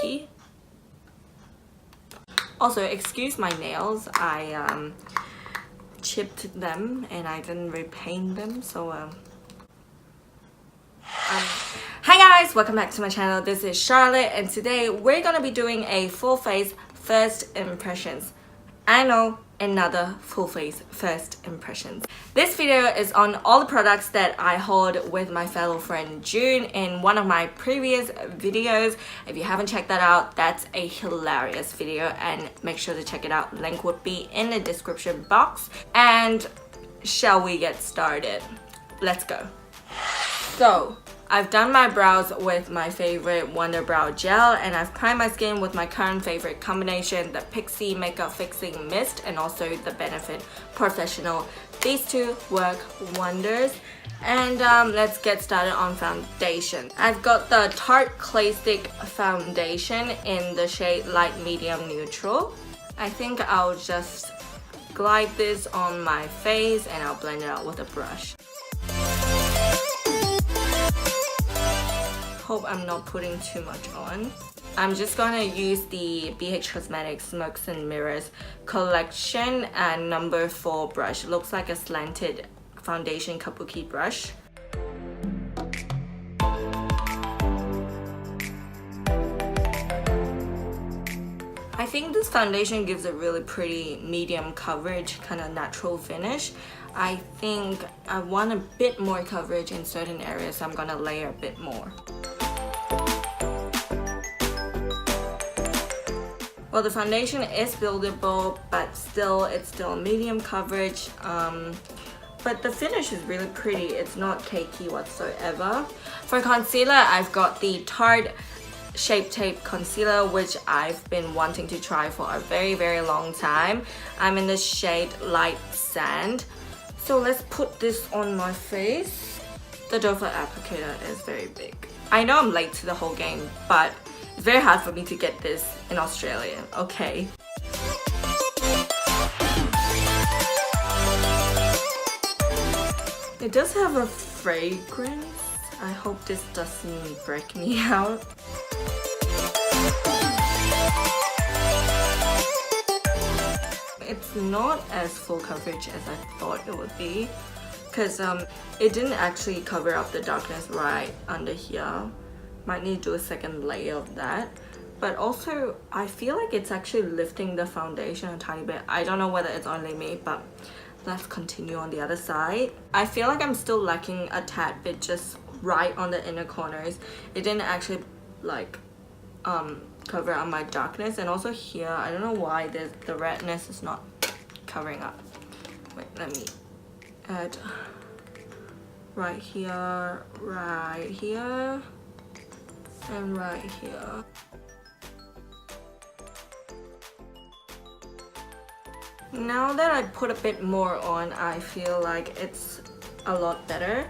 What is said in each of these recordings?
cakey. Also, excuse my nails. I chipped them and I didn't repaint them, so Hi guys, welcome back to my channel. This is Charlotte and today we're gonna be doing a full face first impressions. I know, another full face first impressions. This video is on all the products that I hauled with my fellow friend June in one of my previous videos. If you haven't checked that out, that's a hilarious video and make sure to check it out. Link would be in the description box. And shall we get started? Let's go. So I've done my brows with my favorite Wonder Brow Gel and I've primed my skin with my current favorite combination, the Pixie Makeup Fixing Mist and also the Benefit Porefessional. These two work wonders. And let's get started on foundation. I've got the Tarte Clay Stick Foundation in the shade Light Medium Neutral. I think I'll just glide this on my face and I'll blend it out with a brush. Hope I'm not putting too much on. I'm just gonna use the BH Cosmetics Smokes and Mirrors collection and number 4 brush. It looks like a slanted foundation kabuki brush. I think this foundation gives a really pretty medium coverage, kind of natural finish. I think I want a bit more coverage in certain areas, so I'm gonna layer a bit more. Well, the foundation is buildable, but it's still medium coverage. But the finish is really pretty. It's not cakey whatsoever. For concealer, I've got the Tarte Shape Tape Concealer, which I've been wanting to try for a very long time. I'm in the shade Light Sand. So let's put this on my face. The doe foot applicator is very big. I know I'm late to the whole game, but it's very hard for me to get this in Australia, okay? It does have a fragrance. I hope this doesn't break me out. It's not as full coverage as I thought it would be, because it didn't actually cover up the darkness right under here. Might need to do a second layer of that. But also I feel like it's actually lifting the foundation a tiny bit. I don't know whether it's only me, but let's continue on the other side. I feel like I'm still lacking a tad bit just right on the inner corners. It didn't actually like cover up my darkness, and also here I don't know why the redness is not covering up. Wait, let me add right here, and right here. Now that I put a bit more on, I feel like it's a lot better,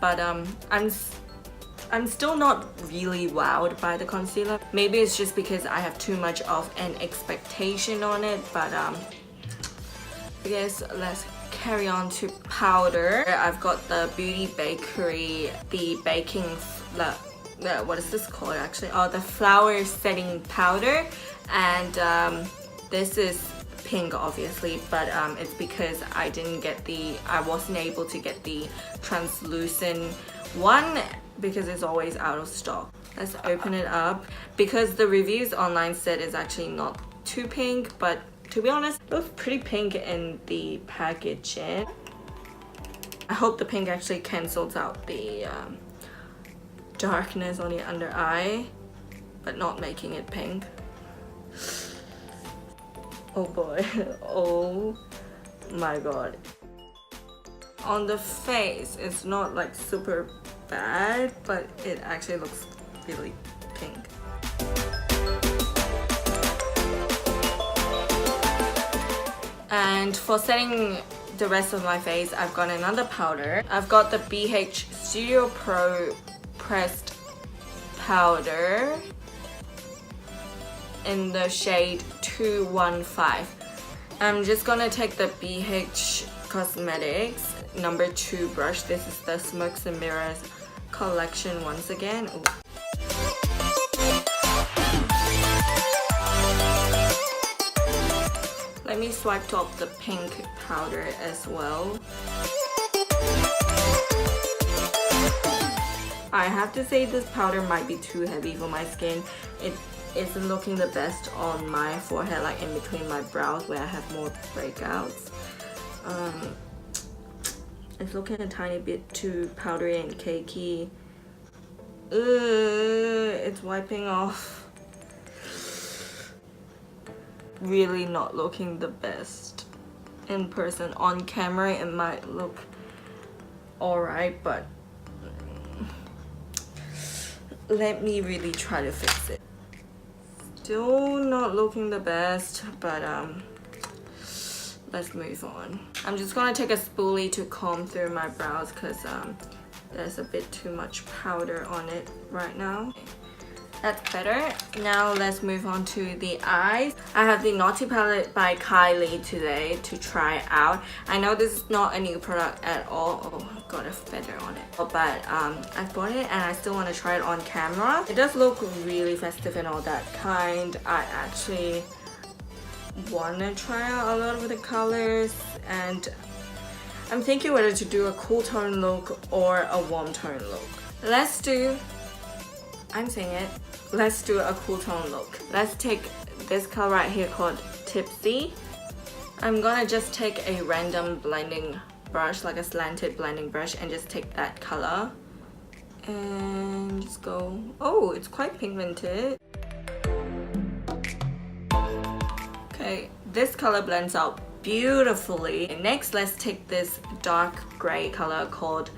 but I'm still not really wowed by the concealer. Maybe it's just because I have too much of an expectation on it, but I guess let's carry on to powder. I've got the Beauty Bakerie, the baking, what is this called actually? Oh, the flower setting powder, and this is pink obviously, but it's because I wasn't able to get the translucent one because it's always out of stock. Let's open it up, because the reviews online said it's actually not too pink, but to be honest, it was pretty pink in the packaging. I hope the pink actually cancels out the darkness on the under eye, but not making it pink. Oh boy. Oh my god. On the face, it's not like super bad, but it actually looks really pink. And for setting the rest of my face, I've got another powder. I've got the BH Studio Pro Pressed Powder in the shade 215. I'm just gonna take the BH Cosmetics number 2 brush. This is the Smokes and Mirrors collection once again. Ooh. swiped off the pink powder as well. I have to say this powder might be too heavy for my skin. It isn't looking the best on my forehead, like in between my brows where I have more breakouts. It's looking a tiny bit too powdery and cakey. It's wiping off. Really not looking the best in person. On camera it might look alright, but let me really try to fix it. Still not looking the best, but let's move on. I'm just gonna take a spoolie to comb through my brows because there's a bit too much powder on it right now. That's better. Now let's move on to the eyes. I have the Naughty palette by Kylie today to try out. I know this is not a new product at all. Oh, I've got a feather on it. But I bought it and I still want to try it on camera. It does look really festive and all that kind. I actually want to try out a lot of the colors, and I'm thinking whether to do a cool tone look or a warm tone look. Let's do a cool tone look. Let's take this color right here called Tipsy. I'm gonna just take a random blending brush, like a slanted blending brush, and just take that color and just go. Oh, it's quite pigmented. Okay, this color blends out beautifully. Next, let's take this dark gray color called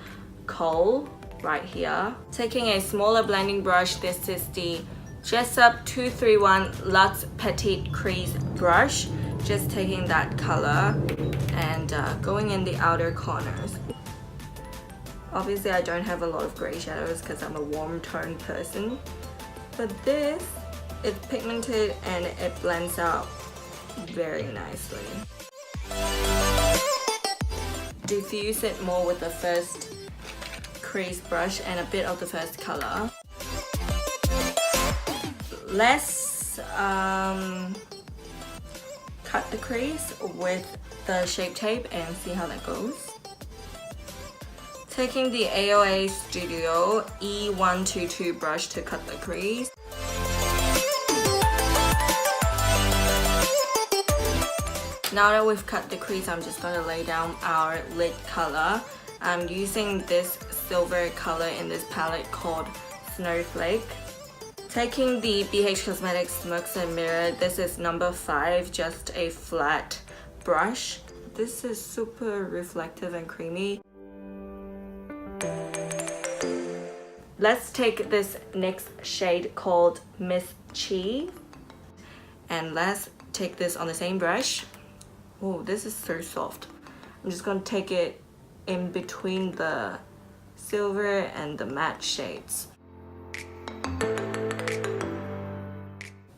Coal right here. Taking a smaller blending brush, this is the Jessup 231 Luxe Petite Crease brush. Just taking that color and going in the outer corners. Obviously I don't have a lot of gray shadows because I'm a warm tone person, but this is pigmented and it blends out very nicely. Diffuse it more with the first crease brush and a bit of the first color. Let's cut the crease with the Shape Tape and see how that goes. Taking the AOA Studio E122 brush to cut the crease. Now that we've cut the crease, I'm just going to lay down our lid color. I'm using this silver color in this palette called Snowflake. Taking the BH Cosmetics Smokes and Mirror, this is number 5, just a flat brush. This is super reflective and creamy. Let's take this next shade called Mischief, and let's take this on the same brush. Oh, this is so soft. I'm just going to take it in between the silver and the matte shades.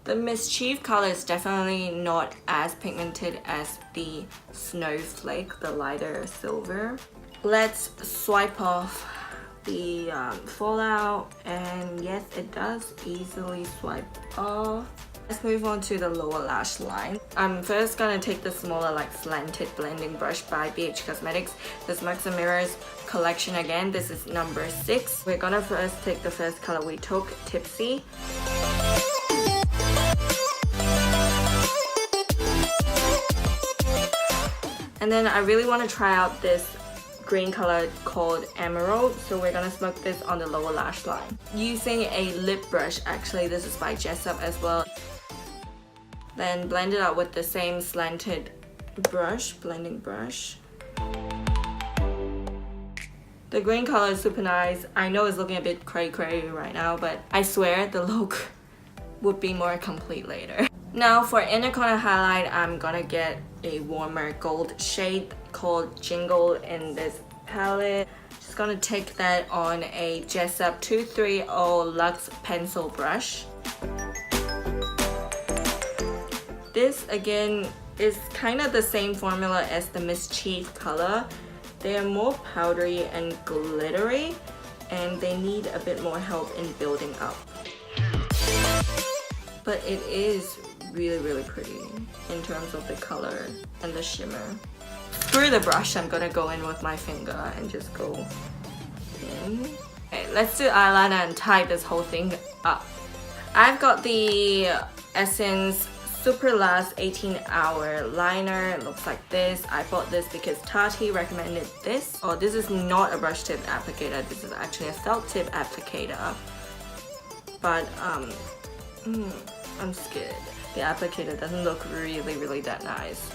The Mischief color is definitely not as pigmented as the Snowflake, the lighter silver. Let's swipe off the fallout, and yes, it does easily swipe off. Let's move on to the lower lash line. I'm first gonna take the smaller, like slanted blending brush by BH Cosmetics, the Smokes and Mirrors collection again. This is number 6. We're gonna first take the first color we took, Tipsy. And then I really want to try out this green color called Emerald, so we're gonna smoke this on the lower lash line. Using a lip brush, actually this is by Jessup as well. Then blend it out with the same slanted brush, blending brush. The green color is super nice. I know it's looking a bit cray-cray right now, but I swear the look would be more complete later. Now for inner corner highlight, I'm gonna get a warmer gold shade called Jingle in this palette. Just gonna take that on a Jessup 230 Luxe pencil brush. This again is kind of the same formula as the Mischief color. They are more powdery and glittery, and they need a bit more help in building up. But it is really pretty in terms of the color and the shimmer. Through the brush, I'm gonna go in with my finger and just go in. Okay, let's do eyeliner and tie this whole thing up. I've got the Essence Super Last 18-Hour Liner. It looks like this. I bought this because Tati recommended this. Oh, this is not a brush tip applicator. This is actually a felt tip applicator. But I'm scared. The applicator doesn't look really that nice.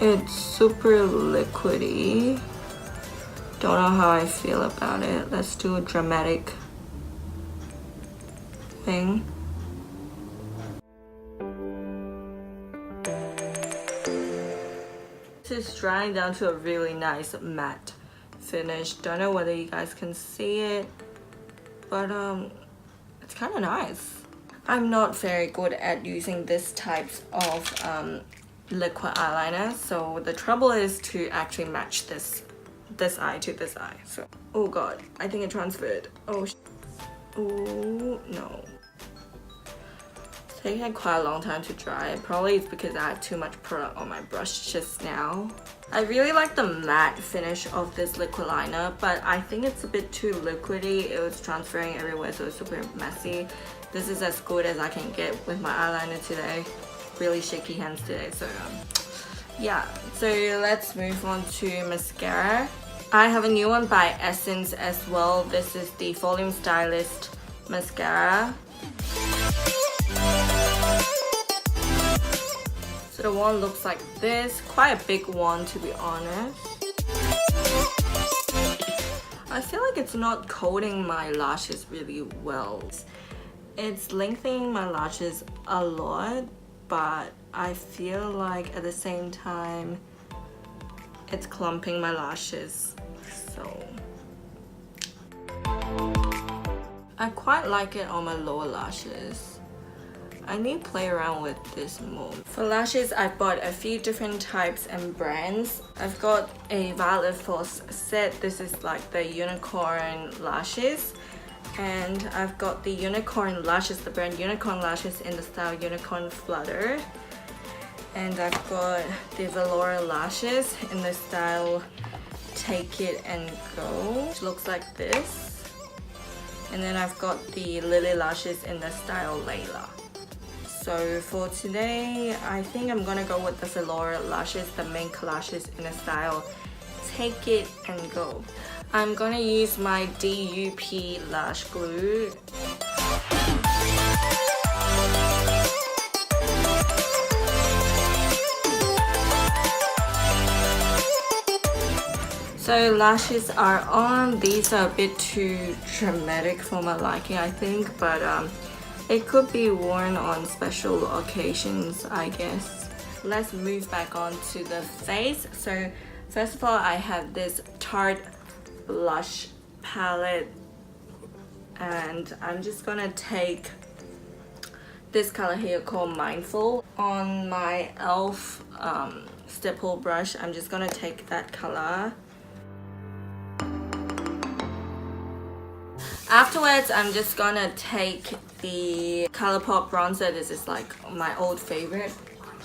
It's super liquidy. Don't know how I feel about it. Let's do a dramatic thing. This is drying down to a really nice matte finish. Don't know whether you guys can see it, but it's kind of nice. I'm not very good at using this types of liquid eyeliner, so the trouble is to actually match this eye to this eye. So, oh god, I think it transferred. Oh no. It's taking quite a long time to dry. Probably it's because I had too much product on my brush just now. I really like the matte finish of this liquid liner, but I think it's a bit too liquidy. It was transferring everywhere, so it's super messy. This is as good as I can get with my eyeliner today. Really shaky hands today, so yeah. So let's move on to mascara. I have a new one by Essence as well. This is the Volume Stylist mascara. So the one looks like this, quite a big one to be honest. I feel like it's not coating my lashes really well. It's lengthening my lashes a lot, but I feel like at the same time it's clumping my lashes. So I quite like it on my lower lashes. I need to play around with this more. For lashes, I bought a few different types and brands. I've got a Violet Force set. This is like the unicorn lashes. And I've got the unicorn lashes, the brand Unicorn Lashes in the style Unicorn Flutter. And I've got the Velour lashes in the style Take It and Go, which looks like this. And then I've got the Lily lashes in the style Layla. So for today, I think I'm gonna go with the Velour lashes, the mink lashes in the style Take It and Go. I'm gonna use my DUP lash glue. So lashes are on. These are a bit too dramatic for my liking, I think, but it could be worn on special occasions, I guess. Let's move back on to the face. So first of all, I have this Tarte blush palette, and I'm just gonna take this color here called Mindful. On my e.l.f. stipple brush, I'm just gonna take that color. Afterwards, I'm just gonna take the Colorpop bronzer. This is like my old favorite,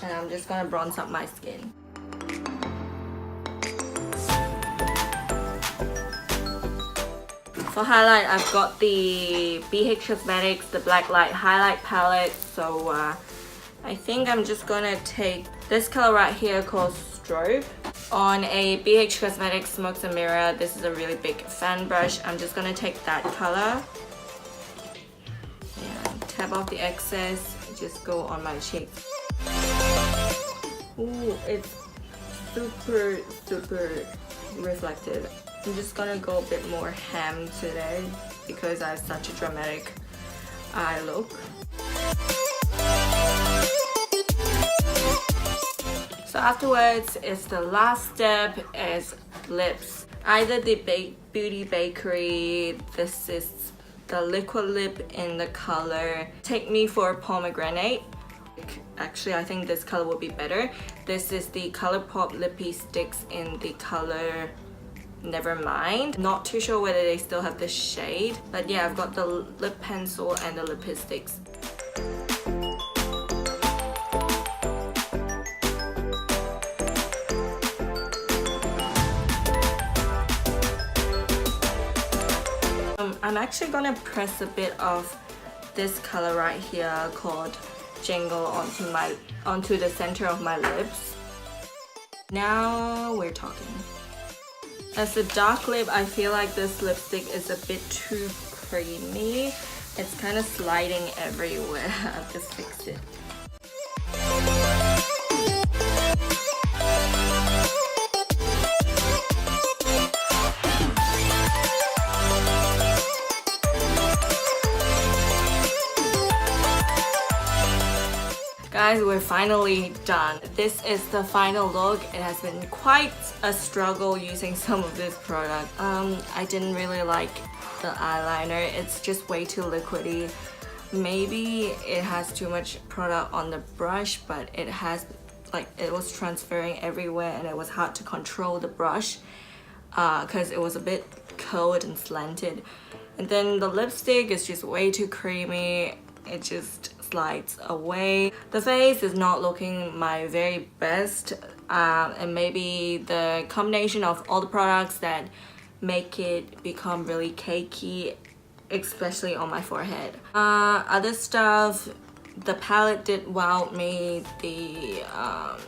and I'm just gonna bronze up my skin. For highlight, I've got the BH Cosmetics, the Blacklight highlight palette. So I think I'm just gonna take this color right here called Strobe. On a BH Cosmetics Smokes and Mirror, this is a really big fan brush. I'm just gonna take that color and tap off the excess, just go on my cheeks. Ooh, it's super reflective. I'm just gonna go a bit more ham today because I have such a dramatic eye look. So afterwards, it's the last step is lips. Either the Beauty Bakerie, this is the liquid lip in the color Take Me for Pomegranate. Actually, I think this color would be better. This is the Colorpop Lippie Stix in the color Nevermind. Not too sure whether they still have this shade, but yeah, I've got the lip pencil and the lipstick sticks. I'm actually gonna press a bit of this color right here called Jingle onto the center of my lips. Now we're talking. As a dark lip, I feel like this lipstick is a bit too creamy. It's kind of sliding everywhere. I'll just fix it. Guys, we're finally done. This is the final look. It has been quite a struggle using some of this product. I didn't really like the eyeliner. It's just way too liquidy. Maybe it has too much product on the brush, but it was transferring everywhere and it was hard to control the brush because it was a bit curled and slanted. And then the lipstick is just way too creamy. It just slides away. The face is not looking my very best, and maybe the combination of all the products that make it become really cakey, especially on my forehead. Other stuff, the palette did wow me. The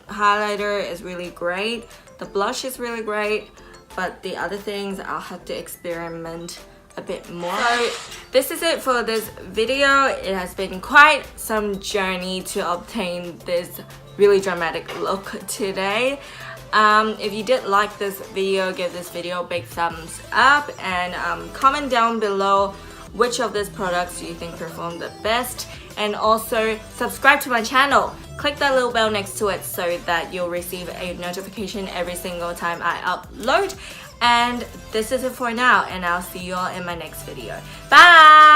highlighter is really great. The blush is really great, but the other things I'll have to experiment a bit more. So this is it for this video. It has been quite some journey to obtain this really dramatic look today. If you did like this video, give this video a big thumbs up and comment down below which of these products you think performed the best, and also subscribe to my channel. Click that little bell next to it so that you'll receive a notification every single time I upload. And this is it for now, and I'll see you all in my next video. Bye!